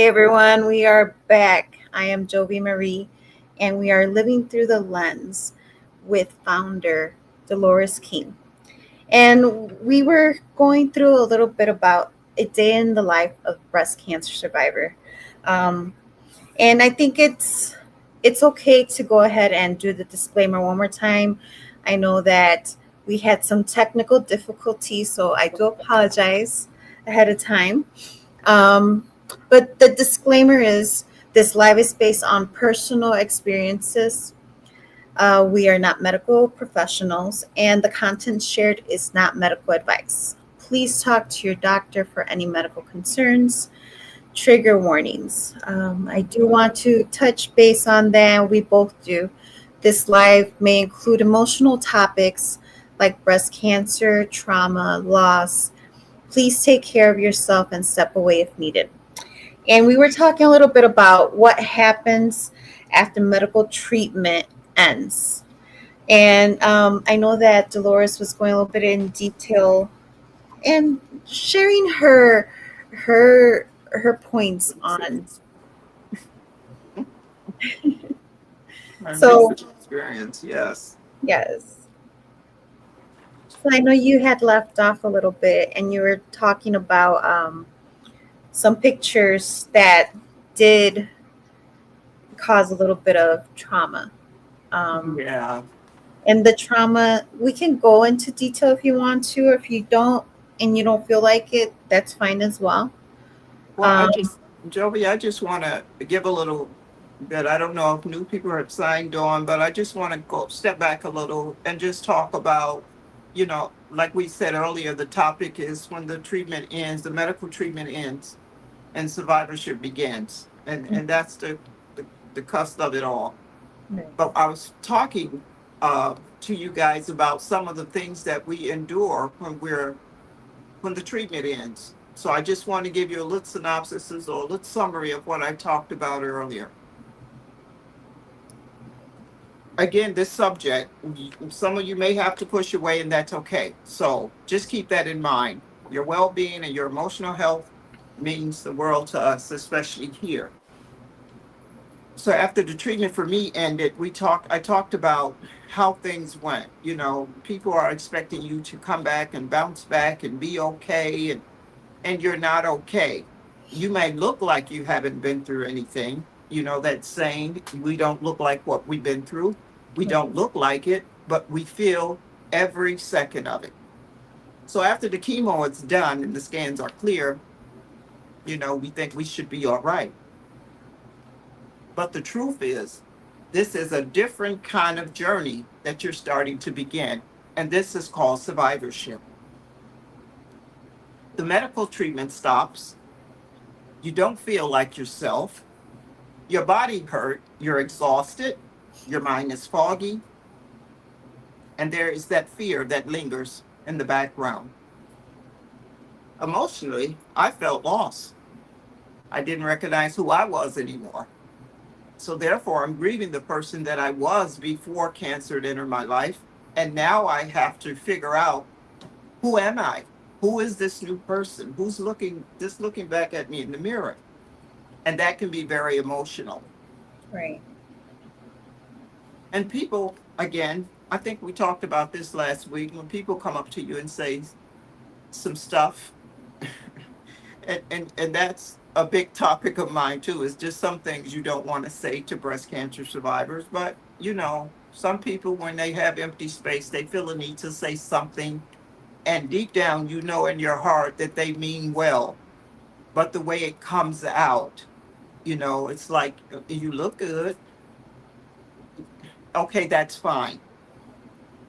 Hey everyone, we are back. I am Jovi Marie, and we are living through the lens with founder Delores King. And we were going through a little bit about a day in the life of breast cancer survivor. Um, and I think it's okay to go ahead and do the disclaimer one more time. I know that we had some technical difficulties, so I do apologize ahead of time. Um, but the disclaimer is this live is based on personal experiences. We are not medical professionals, and the content shared is not medical advice. Please talk to your doctor for any medical concerns. Trigger warnings. I do want to touch base on that. We both do. This live may include emotional topics like breast cancer, trauma, loss. Please take care of yourself and step away if needed. And we were talking a little bit about what happens after medical treatment ends. And I know that Dolores was going a little bit in detail and sharing her points on. My So recent experience, yes. yes, so I know you had left off a little bit, and you were talking about some pictures that did cause a little bit of trauma. Um, Yeah. And the trauma, we can go into detail if you want to, or if you don't and you don't feel like it, that's fine as well. Well, Um, Jovi, I just want to give a little bit. I don't know if new people have signed on, but I just want to go step back a little and just talk about, like we said earlier, the topic is when the treatment ends, the medical treatment ends, and survivorship begins, and that's the cusp of it all. But I was talking to you guys about some of the things that we endure when the treatment ends. So I just want to give you a little synopsis or a little summary of what I talked about earlier. Again, this subject, some of you may have to push away, and that's okay. So just keep that in mind. Your well being and your emotional health means the world to us, especially here. So after the treatment for me ended, I talked about how things went. People are expecting you to come back and bounce back and be okay, and you're not okay. You may look like you haven't been through anything. That saying, we don't look like what we've been through. We don't look like it, but we feel every second of it. So after the chemo is done and the scans are clear, we think we should be all right. But the truth is, this is a different kind of journey that you're starting to begin. And this is called survivorship. The medical treatment stops. You don't feel like yourself. Your body hurt. You're exhausted. Your mind is foggy. And there is that fear that lingers in the background. Emotionally, I felt lost. I didn't recognize who I was anymore. So therefore, I'm grieving the person that I was before cancer had entered my life. And now I have to figure out, who am I? Who is this new person? Who's looking back at me in the mirror? And that can be very emotional. right. And people, again, I think we talked about this last week, when people come up to you and say some stuff, and that's a big topic of mine too, is just some things you don't want to say to breast cancer survivors. But some people, when they have empty space, they feel a need to say something, and deep down in your heart that they mean well, but the way it comes out, it's like, you look good, okay, that's fine,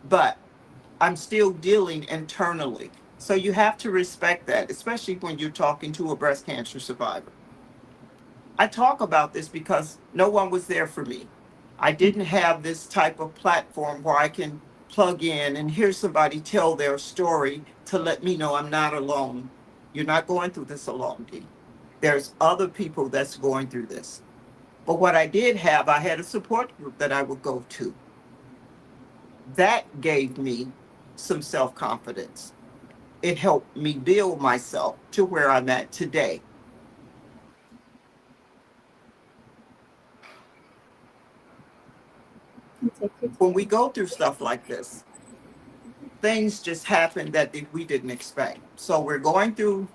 but I'm still dealing internally. So you have to respect that, especially when you're talking to a breast cancer survivor. I talk about this because no one was there for me. I didn't have this type of platform where I can plug in and hear somebody tell their story to let me know I'm not alone. You're not going through this alone, Dee. There's other people that's going through this. But what I did have, I had a support group that I would go to. That gave me some self confidence. It helped me build myself to where I'm at today. You take your When we time. go through stuff like this, things just happen that we didn't expect. So we're going through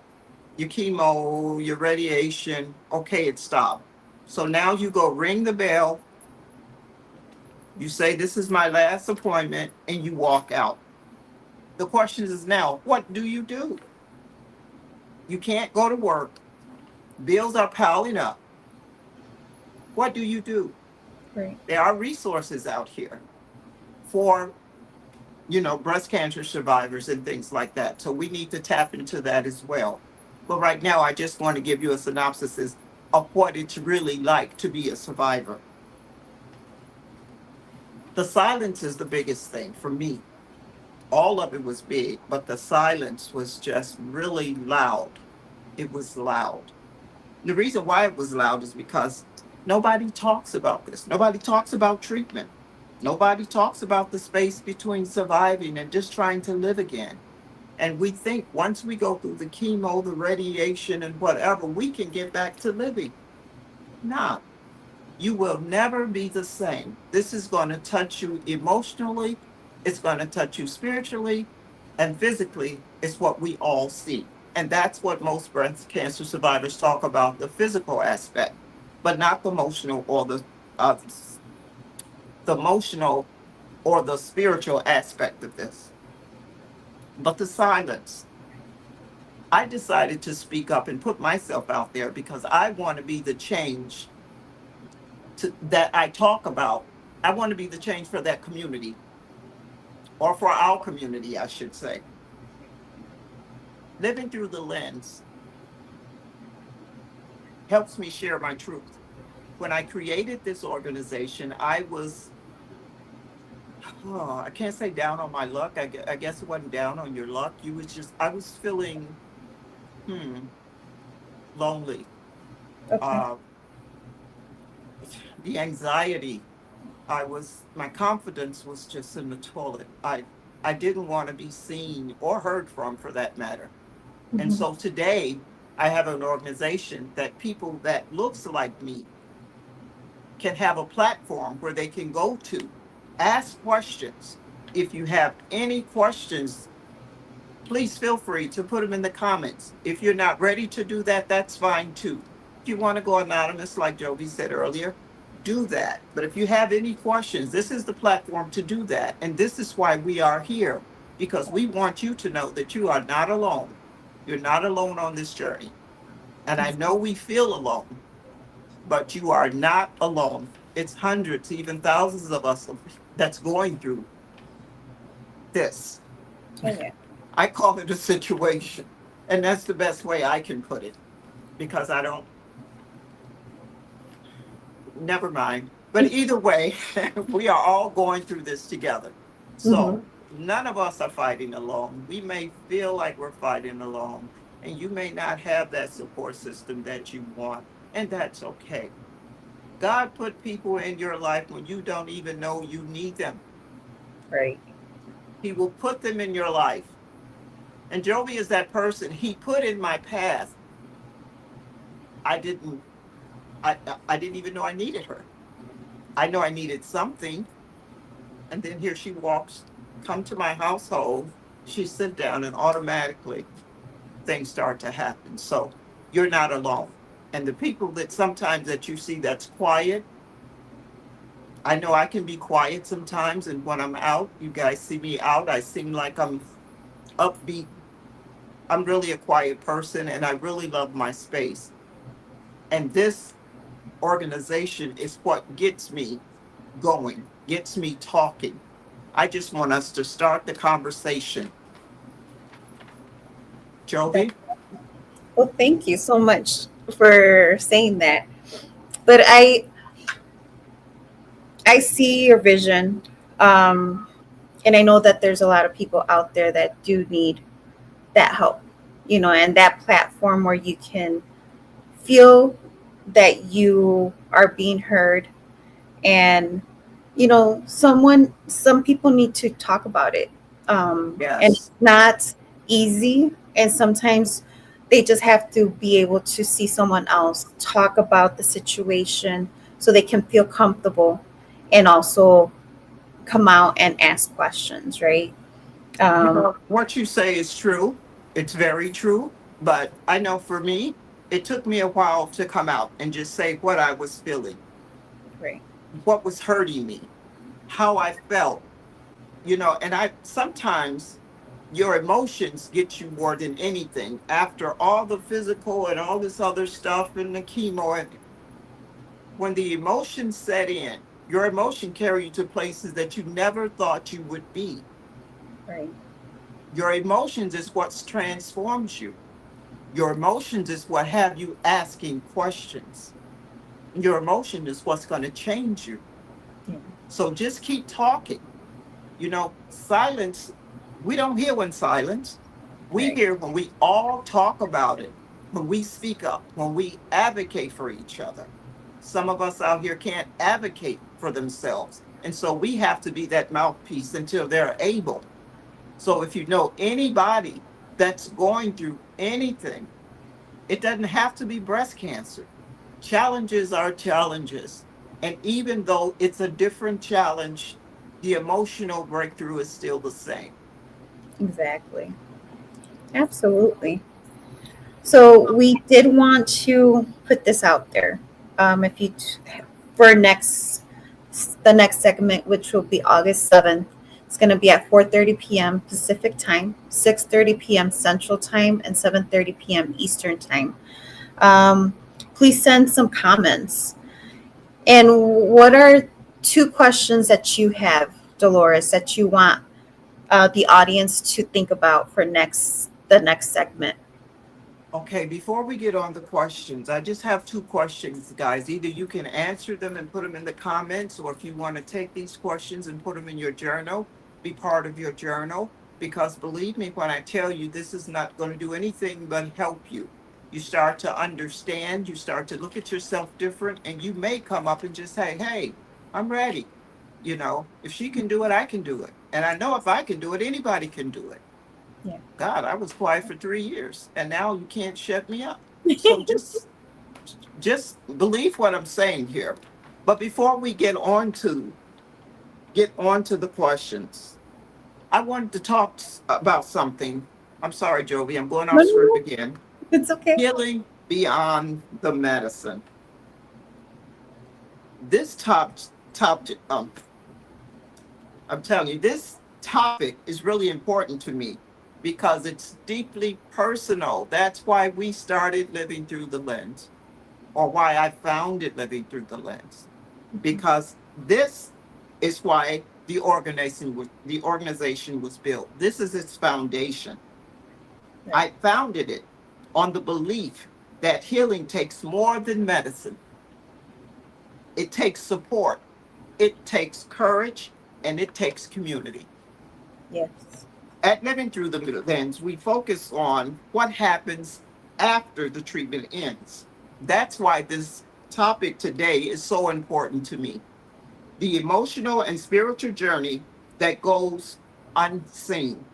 your chemo, your radiation. Okay, it stopped. So now you go ring the bell. You say, "This is my last appointment," and you walk out. The question is now, what do you do? You can't go to work. Bills are piling up. What do you do? Right. There are resources out here for, breast cancer survivors and things like that. So we need to tap into that as well. But right now, I just want to give you a synopsis of what it's really like to be a survivor. The silence is the biggest thing for me. All of it was big, but the silence was just really loud. It was loud. The reason why it was loud is because nobody talks about this. Nobody talks about treatment. Nobody talks about the space between surviving and just trying to live again. And we think once we go through the chemo, the radiation, and whatever, we can get back to living. Nah, you will never be the same. This is going to touch you emotionally, it's going to touch you spiritually, and physically, it's what we all see. And that's what most breast cancer survivors talk about, the physical aspect, but not the emotional or the spiritual aspect of this. But the silence. I decided to speak up and put myself out there because I want to be the change that I talk about. I want to be the change for that community, or for our community, I should say. Living through the lens helps me share my truth. When I created this organization, I was, I can't say down on my luck. I guess it wasn't down on your luck. I was feeling hmm, lonely. Okay. Uh, the anxiety, my confidence was just in the toilet. I didn't want to be seen or heard from for that matter. And Mm-hmm. so today I have an organization that people that looks like me can have a platform where they can go to, ask questions. If you have any questions, please feel free to put them in the comments. If you're not ready to do that, that's fine too. If you want to go anonymous, like Jovi said earlier, do that. But if you have any questions, this is the platform to do that. And this is why we are here, because we want you to know that you are not alone. You're not alone on this journey. And I know we feel alone, but you are not alone. It's hundreds, even thousands of us that's going through this. Oh yeah. I call it a situation. And that's the best way I can put it because I don't, never mind. But either way, we are all going through this together. Mm-hmm. So none of us are fighting alone. We may feel like we're fighting alone, and you may not have that support system that you want, and that's okay. God put people in your life when you don't even know you need them. Right. He will put them in your life. And Jovi is that person he put in my path. I didn't I didn't even know I needed her. I know I needed something. And then here she walks, come to my household. She sit down and automatically things start to happen. So you're not alone. And the people that sometimes that you see that's quiet, I know I can be quiet sometimes. And when I'm out, you guys see me out, I seem like I'm upbeat. I'm really a quiet person and I really love my space. And this organization is what gets me going, gets me talking. I just want us to start the conversation. That, Jovi? well, thank you so much for saying that. But I see your vision, um, and I know that there's a lot of people out there that do need that help, and that platform where you can feel that you are being heard, and some people need to talk about it, and it's Yes. not easy, and sometimes they just have to be able to see someone else talk about the situation so they can feel comfortable, and also come out and ask questions, right? You Um, know, what you say is true. It's very true. But I know for me, it took me a while to come out and just say what I was feeling, right, what was hurting me, how I felt, and I sometimes your emotions get you more than anything. After all the physical and all this other stuff and the chemo, and when the emotions set in, your emotion carry you to places that you never thought you would be. right, Your emotions is what's transforms you. Your emotions is what have you asking questions. Your emotion is what's going to change you. yeah, So just keep talking. Silence, we don't hear in silence. We right, hear when we all talk about it, when we speak up, when we advocate for each other. Some of us out here can't advocate for themselves. And so we have to be that mouthpiece until they're able. So if you know anybody that's going through anything, it doesn't have to be breast cancer. Challenges are challenges. And even though it's a different challenge, the emotional breakthrough is still the same. exactly. Absolutely. So we did want to put this out there. If you for next the next segment, which will be August 7th, it's going to be at 4:30 p.m. Pacific time, 6:30 p.m. Central time, and 7:30 p.m. Eastern time. Um, please send some comments. And what are two questions that you have, Dolores, that you want the audience to think about for the next segment? Okay, before we get on the questions, I just have two questions, guys. Either you can answer them and put them in the comments, or if you want to take these questions and put them in your journal, be part of your journal. Because believe me when I tell you, this is not going to do anything but help you. You start to understand, you start to look at yourself different, and you may come up and just say, hey, I'm ready. If she can do it, I can do it. And I know if I can do it, anybody can do it. Yeah. God, I was quiet for 3 years and now you can't shut me up. So just believe what I'm saying here. But before we get on to the questions, I wanted to talk about something. I'm sorry, Jovi, I'm going No, off no, script no. again. It's okay. Healing beyond the medicine. This I'm telling you, this topic is really important to me because it's deeply personal. That's why we started Living Through the Lens, or why I founded Living Through the Lens, because this is why the organization was built. This is its foundation. Right. I founded it on the belief that healing takes more than medicine. It takes support, it takes courage, and it takes community. Yes. At Living Through the Lens, we focus on what happens after the treatment ends. That's why this topic today is so important to me. The emotional and spiritual journey that goes unseen.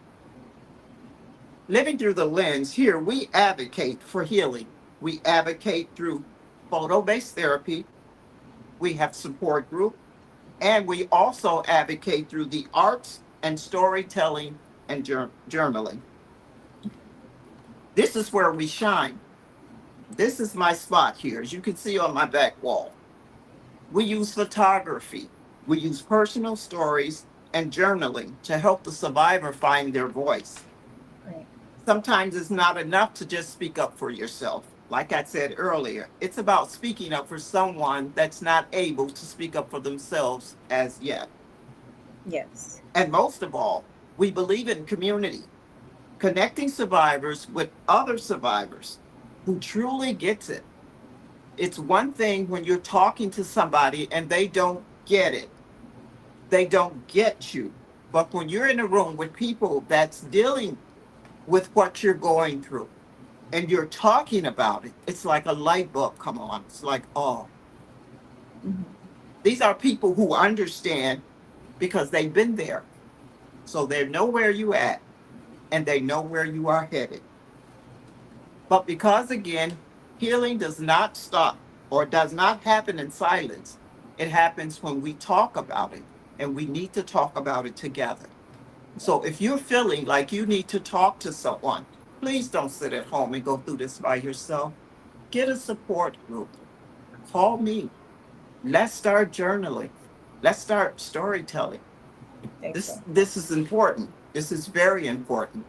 Living Through the Lens, here we advocate for healing. We advocate through photo based therapy, we have support group, and we also advocate through the arts and storytelling and journaling. This is where we shine. This is my spot here, as you can see on my back wall. We use photography, we use personal stories and journaling to help the survivor find their voice. Right. Sometimes it's not enough to just speak up for yourself. Like I said earlier, it's about speaking up for someone that's not able to speak up for themselves as yet. Yes. And most of all, we believe in community, connecting survivors with other survivors who truly gets it. It's one thing when you're talking to somebody and they don't get it, they don't get you. But when you're in a room with people that's dealing with what you're going through and you're talking about it, it's like a light bulb come on. It's like, oh, Hmm. these are people who understand because they've been there. So they know where you at and they know where you are headed. But because again, healing does not stop or does not happen in silence, it happens when we talk about it. and we need to talk about it together. So if you're feeling like you need to talk to someone, please don't sit at home and go through this by yourself. Get a support group. Call me. Let's start journaling. Let's start storytelling. This Exactly. this is important. This is very important.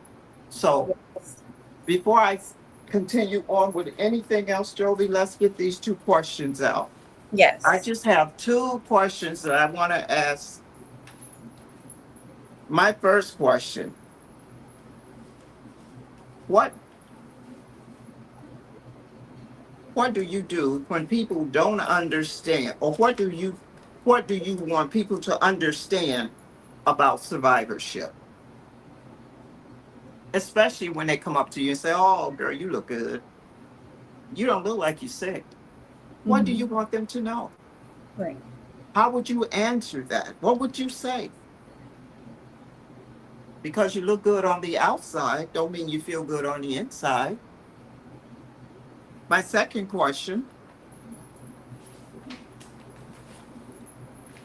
So Yes. before I continue on with anything else, Jovi, let's get these two questions out. I Yes. just have two questions that I want to ask. My first question: What what do you do when people don't understand, or what do you want people to understand about survivorship, especially when they come up to you and say, "Oh, girl, you look good. You don't look like you're sick." What do Hmm. you want them to know? Right. How would you answer that? What would you say? Because you look good on the outside, don't mean you feel good on the inside. My second question,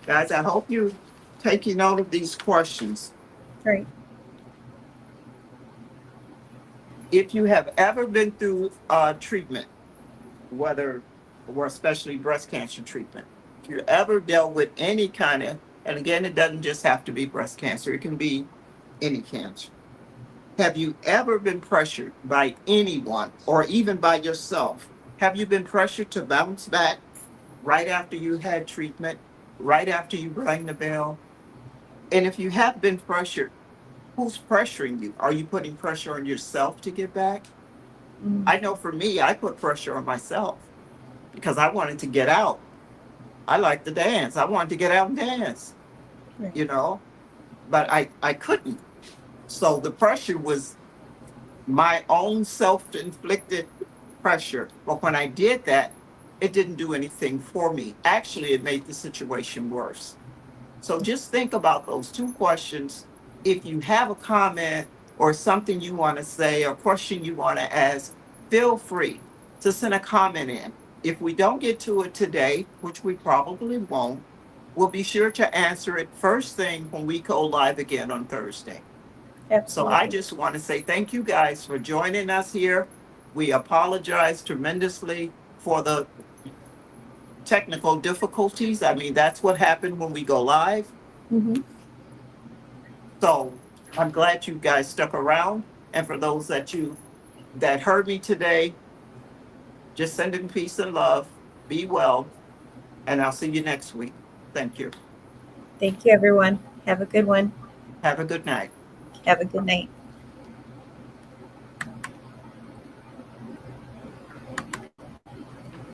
guys, I hope you taking note of these questions. Right. If you have ever been through treatment, whether or especially breast cancer treatment, if you ever dealt with any kind of, and again, it doesn't just have to be breast cancer, it can be any cancer. Have you ever been pressured by anyone or even by yourself? Have you been pressured to bounce back right after you had treatment, right after you rang the bell? And if you have been pressured, who's pressuring you? Are you putting pressure on yourself to get back? Mm. I know for me, I put pressure on myself because I wanted to get out. I like to dance. I wanted to get out and dance, Right. you know, but I couldn't. So the pressure was my own self inflicted pressure. But when I did that, it didn't do anything for me. Actually, it made the situation worse. So just think about those two questions. If you have a comment or something you want to say or question you want to ask, feel free to send a comment in. If we don't get to it today, which we probably won't, we'll be sure to answer it first thing when we go live again on Thursday. So I Absolutely. just want to say thank you guys for joining us here. We apologize tremendously for the technical difficulties. I mean, that's what happened when we go live. Hmm. So I'm glad you guys stuck around. And for those that heard me today, just send in peace and love. Be well, and I'll see you next week. Thank you. Thank you, everyone. Have a good one. Have a good night. Have a good night.